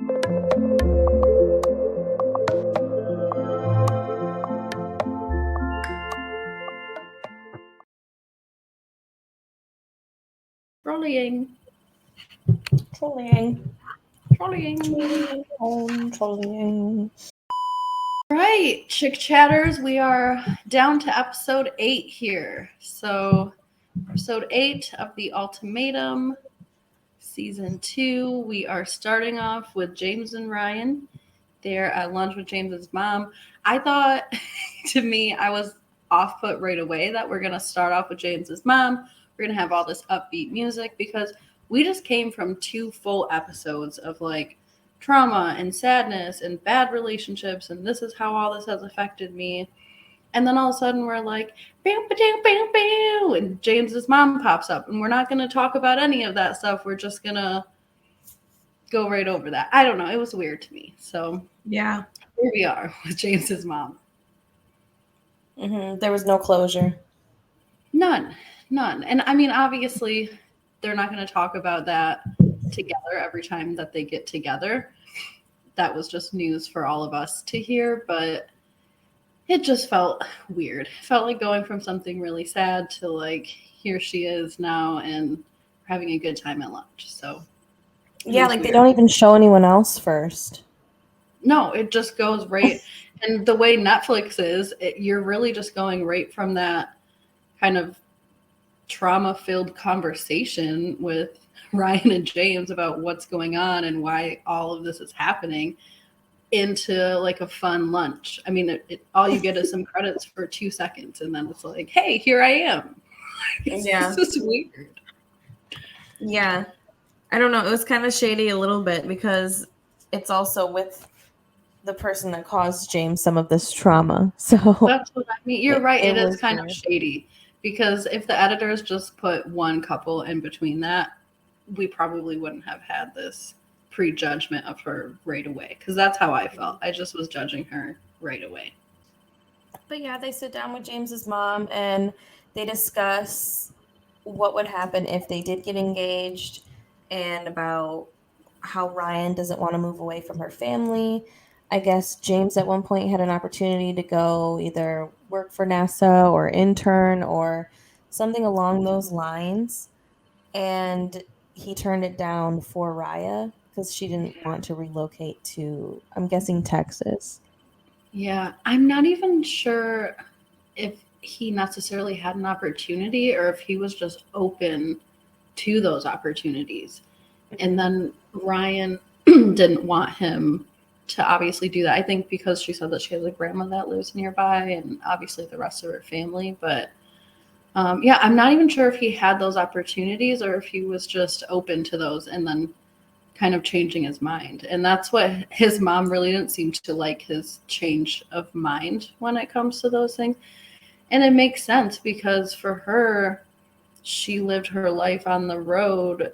Trolling. Right, Chick Chatters, we are down to episode 8 here. So, episode 8 of the Ultimatum, season 2. We are starting off with James and Ryan. They're at lunch with James's mom. I thought, to me, I was off put right away that we're going to start off with James's mom. We're going to have all this upbeat music because we just came from 2 full episodes of like trauma and sadness and bad relationships, and this is how all this has affected me. And then all of a sudden we're like, bam, ba-dam, bam, bam, and James's mom pops up, and we're not going to talk about any of that stuff. We're just going to go right over that. I don't know. It was weird to me. So yeah, here we are with James's mom. Mm-hmm. There was no closure. None. And I mean, obviously, they're not going to talk about that together every time that they get together. That was just news for all of us to hear, but it just felt weird. It felt like going from something really sad to like, here she is now and having a good time at lunch. So yeah, like weird. They don't even show anyone else first. No, it just goes right. And the way Netflix is, you're really just going right from that kind of trauma-filled conversation with Ryan and James about what's going on and why all of this is happening into like a fun lunch. I mean, all you get is some credits for 2 seconds, and then it's like, hey, here I am. It's just weird. Yeah. I don't know. It was kind of shady a little bit because it's also with the person that caused James some of this trauma. So that's what I mean. You're right. It is kind of shady because if the editors just put one couple in between that, we probably wouldn't have had this prejudgment of her right away, because that's how I felt. I just was judging her right away. But yeah, they sit down with James's mom and they discuss what would happen if they did get engaged and about how Ryan doesn't want to move away from her family. I guess James at one point had an opportunity to go either work for NASA or intern or something along those lines, and he turned it down for Raya because she didn't want to relocate to, I'm guessing, Texas. Yeah, I'm not even sure if he necessarily had an opportunity or if he was just open to those opportunities. And then Ryan didn't want him to obviously do that. I think because she said that she has a grandma that lives nearby and obviously the rest of her family. But yeah, I'm not even sure if he had those opportunities or if he was just open to those and then kind of changing his mind. And that's what his mom really didn't seem to like, his change of mind when it comes to those things. And it makes sense because for her, she lived her life on the road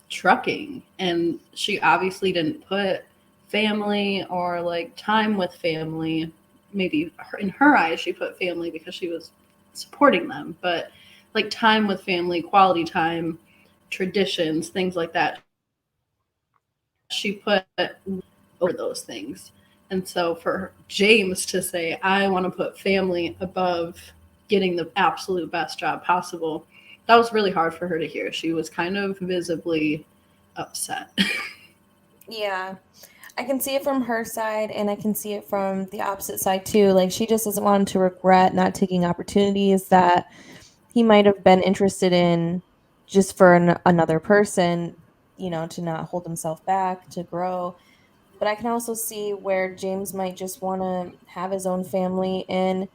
trucking, and she obviously didn't put family or like time with family. Maybe in her eyes she put family because she was supporting them, but like time with family, quality time, traditions, things like that, she put over those things. And so for James to say, I want to put family above getting the absolute best job possible, that was really hard for her to hear. She was kind of visibly upset. Yeah. I can see it from her side, and I can see it from the opposite side too. Like, she just doesn't want him to regret not taking opportunities that he might have been interested in just for another person, you know, to not hold himself back, to grow. But I can also see where James might just want to have his own family and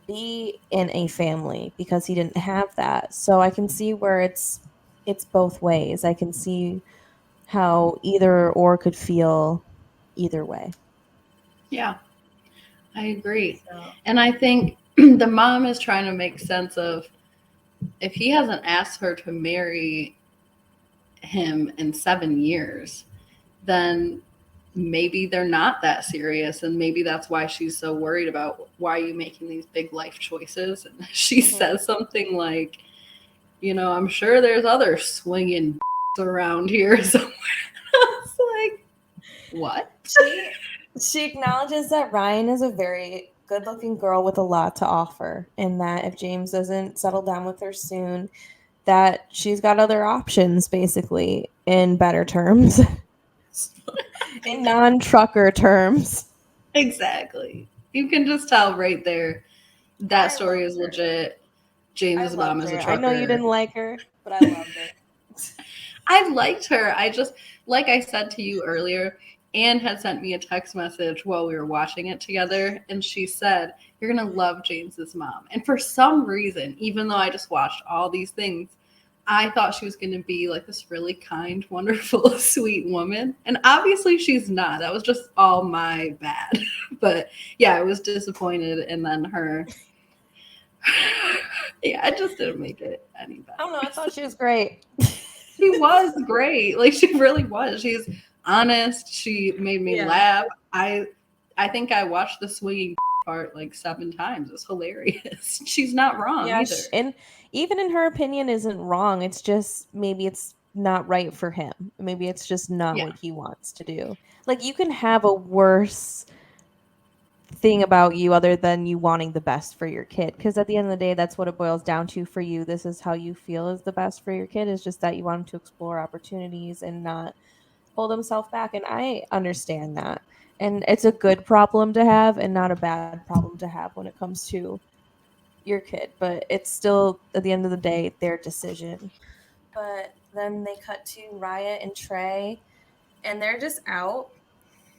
be in a family because he didn't have that. So I can see where it's both ways. I can see how either or could feel either way. Yeah, I agree. And I think the mom is trying to make sense of, if he hasn't asked her to marry him in 7 years, then maybe they're not that serious, and maybe that's why she's so worried about, why are you making these big life choices? And she says something like, you know, I'm sure there's other swinging around here somewhere. It's like, What? She acknowledges that Ryan is a very good-looking girl with a lot to offer, and that if James doesn't settle down with her soon, that she's got other options, basically, in better terms. In non-trucker terms. Exactly. You can just tell right there that story is legit. James's mom is a trucker. I know you didn't like her, but I loved her. I liked her. I just, like I said to you earlier, Anne had sent me a text message while we were watching it together, and she said, "You're going to love James's mom." And for some reason, even though I just watched all these things, I thought she was going to be like this really kind, wonderful, sweet woman. And obviously she's not. That was just all my bad. But yeah, I was disappointed. And then her, yeah, I just didn't make it any better. I don't know. I thought she was great. She was great. Like, she really was. She's honest. She made me laugh. I think I watched the swinging part like 7 times. It's hilarious. She's not wrong either. And even in her opinion isn't wrong. It's just maybe it's not right for him. Maybe it's just not what he wants to do. Like, you can have a worse thing about you other than you wanting the best for your kid, because at the end of the day, that's what it boils down to for you. This is how you feel is the best for your kid, is just that you want him to explore opportunities and not hold himself back. And I understand that, and it's a good problem to have and not a bad problem to have when it comes to your kid, but it's still at the end of the day their decision. But then they cut to Raya and Trey, and they're just out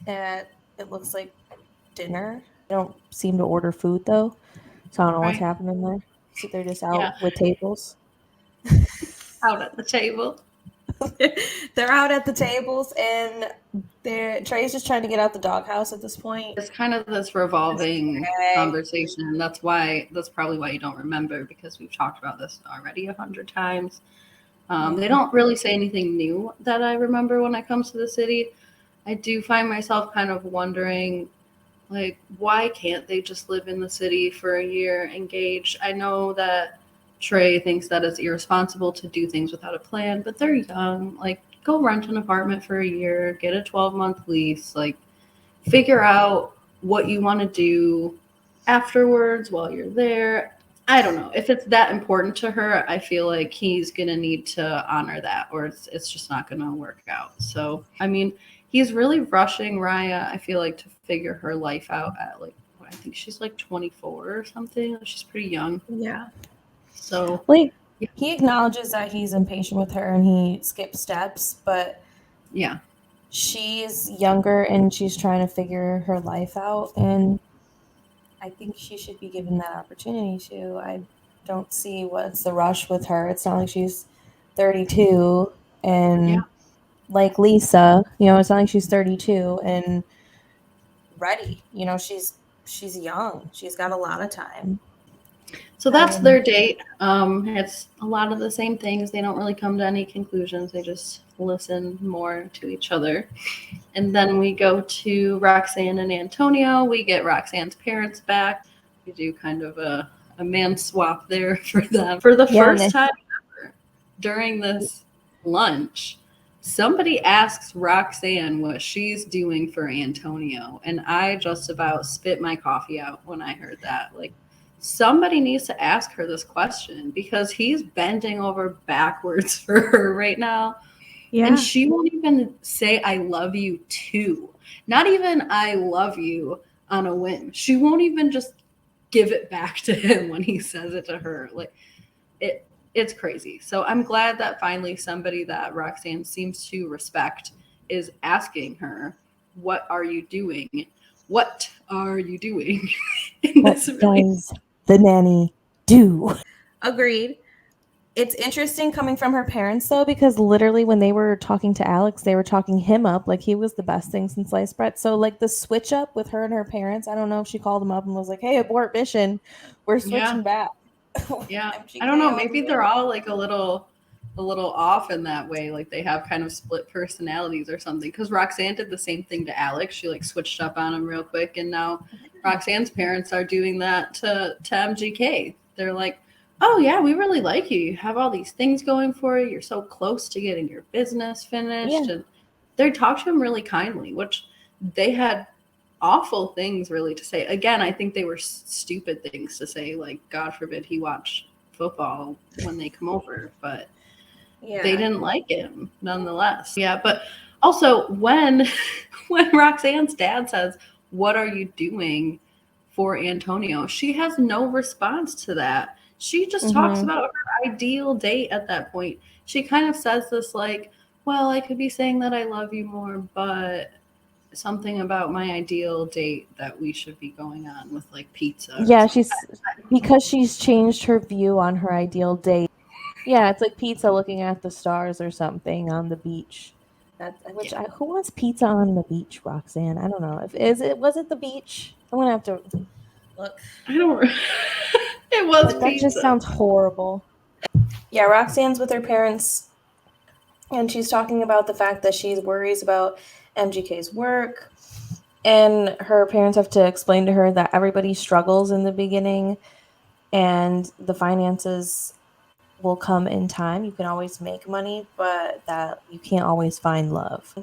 at, it looks like, dinner. They don't seem to order food though, so I don't know what's happening there. So they're just out with tables. Out at the table. They're out at the tables, and Trey's just trying to get out the doghouse at this point. It's kind of this revolving conversation. That's probably why you don't remember, because we've talked about this already 100 times. They don't really say anything new that I remember when it comes to the city. I do find myself kind of wondering, like, why can't they just live in the city for a year, engaged? I know that Trey thinks that it's irresponsible to do things without a plan, but they're young. Like, go rent an apartment for a year, get a 12-month lease, like, figure out what you want to do afterwards while you're there. I don't know. If it's that important to her, I feel like he's going to need to honor that, or it's just not going to work out. So, I mean, he's really rushing Raya, I feel like, to figure her life out at, like, I think she's like 24 or something. She's pretty young. Yeah. So, like, he acknowledges that he's impatient with her and he skips steps, but yeah, she's younger and she's trying to figure her life out, and I think she should be given that opportunity to. I don't see what's the rush with her. It's not like she's 32 and like Lisa, it's not like she's 32 and ready. She's young. She's got a lot of time. So that's their date. It's a lot of the same things. They don't really come to any conclusions. They just listen more to each other. And then we go to Roxanne and Antonio. We get Roxanne's parents back. We do kind of a man swap there for them. For the first time ever, during this lunch, somebody asks Roxanne what she's doing for Antonio. And I just about spit my coffee out when I heard that. Like, somebody needs to ask her this question, because he's bending over backwards for her right now. Yeah. And she won't even say, "I love you too." Not even "I love you" on a whim. She won't even just give it back to him when he says it to her. Like, it's crazy. So I'm glad that finally somebody that Roxanne seems to respect is asking her, "What are you doing? What are you doing?" What does the nanny do? Agreed. It's interesting coming from her parents, though, because literally when they were talking to Alex, they were talking him up like he was the best thing since sliced bread. So, like, the switch up with her and her parents, I don't know if she called him up and was like, "Hey, abort mission. We're switching back." Yeah. I don't know. Maybe they're all like a little off in that way. Like, they have kind of split personalities or something. Because Roxanne did the same thing to Alex. She like switched up on him real quick. And now Roxanne's parents are doing that to MGK. They're like, "Oh yeah, we really like you. You have all these things going for you. You're so close to getting your business finished." And they talk to him really kindly, which they had awful things really to say. Again, I think they were stupid things to say, like, God forbid he watch football when they come over, but they didn't like him nonetheless. Yeah, but also when Roxanne's dad says, "What are you doing for Antonio?" she has no response to that. She just talks about her ideal date at that point. She kind of says this like, "Well, I could be saying that I love you more, but something about my ideal date that we should be going on with like pizza." Yeah, because she's changed her view on her ideal date. Yeah, it's like pizza looking at the stars or something on the beach. Who wants pizza on the beach, Roxanne? I don't know. Was it the beach? I'm gonna have to look. I don't. It was That pizza. just sounds horrible. Yeah, Roxanne's with her parents, and she's talking about the fact that she worries about MGK's work, and her parents have to explain to her that everybody struggles in the beginning, and the finances will come in time. You can always make money, but that you can't always find love.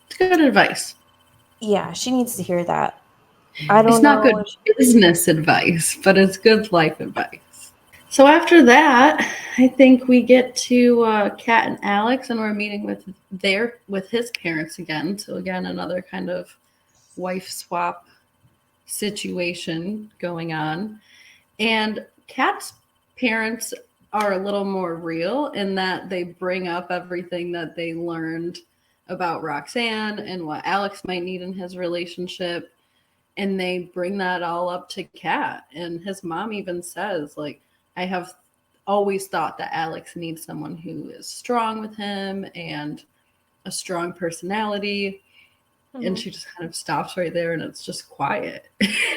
It's good advice. Yeah, she needs to hear that. I don't know. It's not good business advice, but it's good life advice. So after that, I think we get to Kat and Alex, and we're meeting with his parents again. So again, another kind of wife swap situation going on. And Kat's parents are a little more real in that they bring up everything that they learned about Roxanne and what Alex might need in his relationship. And they bring that all up to Kat. And his mom even says, like, I have always thought that Alex needs someone who is strong with him and a strong personality. And she just kind of stops right there, and it's just quiet.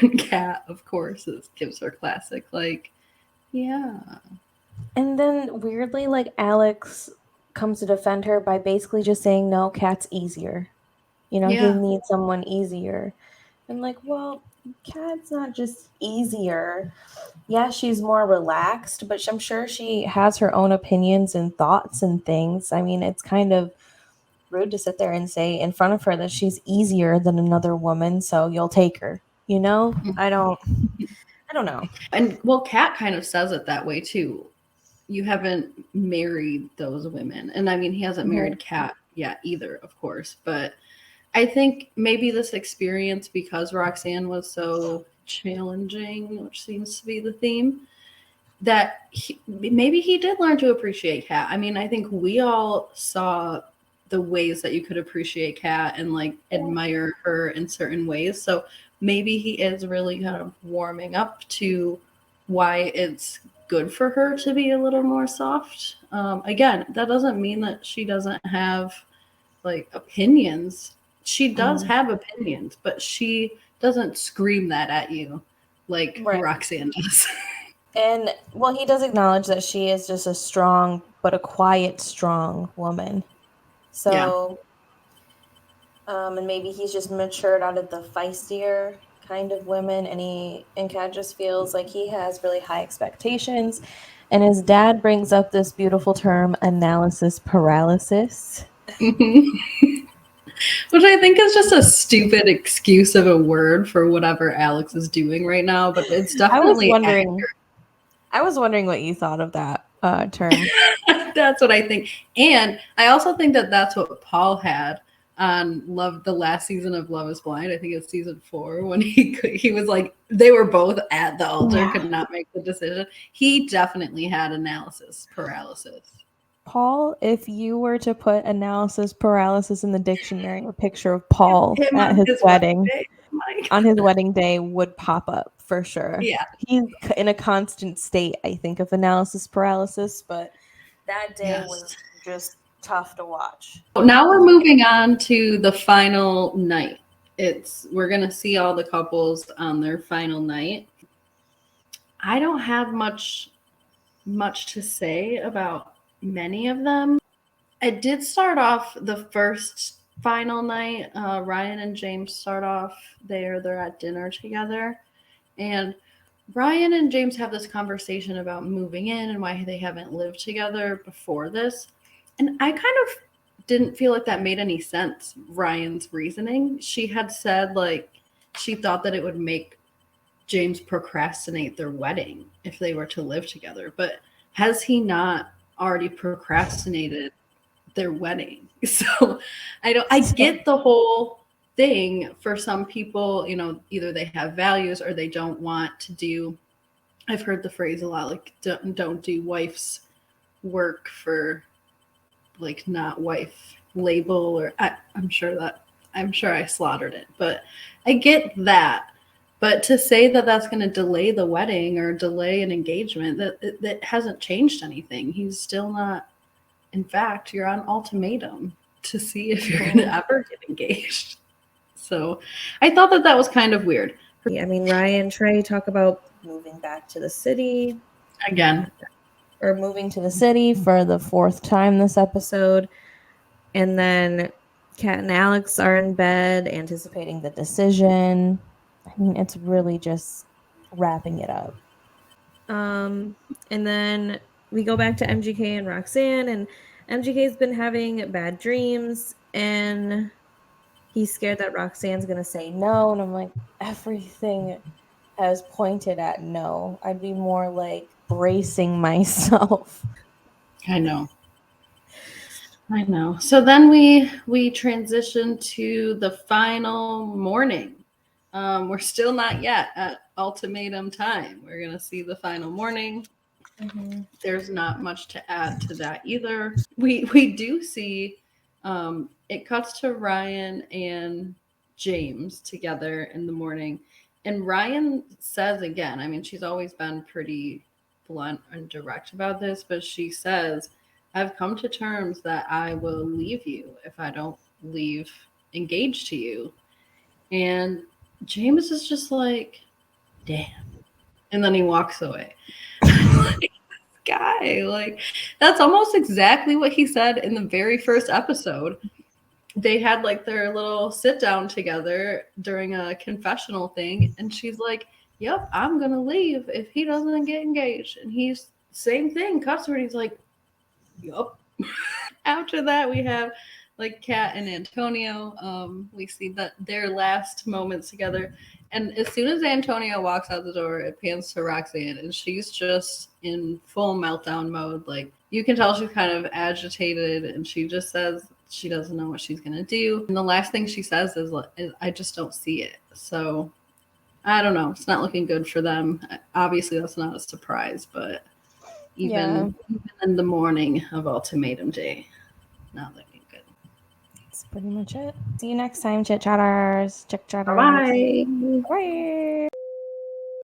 And Kat, of course, gives her classic, like, yeah. And then weirdly, like, Alex comes to defend her by basically just saying, no, Kat's easier. You know, he needs someone easier. I'm like, well, Kat's not just easier. Yeah, she's more relaxed, but I'm sure she has her own opinions and thoughts and things. I mean, it's kind of rude to sit there and say in front of her that she's easier than another woman, so you'll take her. You know? I don't know. And well, Kat kind of says it that way too. You haven't married those women. And I mean, he hasn't married Kat yet either, of course. But I think maybe this experience, because Roxanne was so challenging, which seems to be the theme, that maybe he did learn to appreciate Kat. I mean, I think we all saw the ways that you could appreciate Kat and like admire her in certain ways. So maybe he is really kind of warming up to why it's good for her to be a little more soft. Again, that doesn't mean that she doesn't have like opinions. She does have opinions, but she doesn't scream that at you like Roxanne does. And well, he does acknowledge that she is just a strong but a quiet, strong woman. So and maybe he's just matured out of the feistier kind of women, and Kat just feels like he has really high expectations. And his dad brings up this beautiful term, analysis paralysis. Which I think is just a stupid excuse of a word for whatever Alex is doing right now, but it's definitely I was wondering what you thought of that term. That's what I think. And I also think that that's what Paul had on the last season of Love is Blind. I think it's season 4 when he was like, they were both at the altar, could not make the decision. He definitely had analysis paralysis. Paul, if you were to put analysis paralysis in the dictionary, a picture of Paul at his wedding on his wedding day would pop up for sure. Yeah. He's in a constant state, I think, of analysis paralysis, but that day was just tough to watch. Now we're moving on to the final night. We're going to see all the couples on their final night. I don't have much to say about many of them. It did start off the first final night. Ryan and James start off there. They're at dinner together. And Ryan and James have this conversation about moving in and why they haven't lived together before this. And I kind of didn't feel like that made any sense, Ryan's reasoning. She had said, like, she thought that it would make James procrastinate their wedding if they were to live together. But has he not already procrastinated their wedding? So I get the whole thing. For some people, you know, either they have values or they don't want to do, I've heard the phrase a lot, like, don't do wife's work for, like, not wife label, or I'm sure I slaughtered it, but I get that. But to say that that's going to delay the wedding or delay an engagement, that hasn't changed anything. He's still not. In fact, you're on ultimatum to see if you're going to ever get engaged. So I thought that was kind of weird. I mean, Ryan and Trey talk about moving back to the city Again. Or moving to the city for the 4th time this episode. And then Kat and Alex are in bed anticipating the decision. I mean, it's really just wrapping it up. And then we go back to MGK and Roxanne, and MGK's been having bad dreams, and he's scared that Roxanne's going to say no. And I'm like, everything has pointed at no. I'd be more like bracing myself. I know. So then we transition to the final morning. We're still not yet at ultimatum time. We're going to see the final morning. Mm-hmm. There's not much to add to that either. We do see it cuts to Ryan and James together in the morning. And Ryan says again, I mean, she's always been pretty blunt and direct about this, but she says, I've come to terms that I will leave you if I don't leave engaged to you. And James is just like, damn. And then he walks away. Like, guy, like, that's almost exactly what he said in the very first episode. They had like their little sit down together during a confessional thing. And she's like, yep, I'm going to leave if he doesn't get engaged. And he's same thing. Cuts where he's like, yup. After that, we have like Kat and Antonio. We see that their last moments together. And as soon as Antonio walks out the door, it pans to Roxanne, and she's just in full meltdown mode. Like, you can tell she's kind of agitated, and she just says she doesn't know what she's going to do. And the last thing she says is, I just don't see it. So I don't know. It's not looking good for them. Obviously, that's not a surprise, but even in the morning of ultimatum day, not looking good. That's pretty much it. See you next time, chit chatters. Bye. Bye.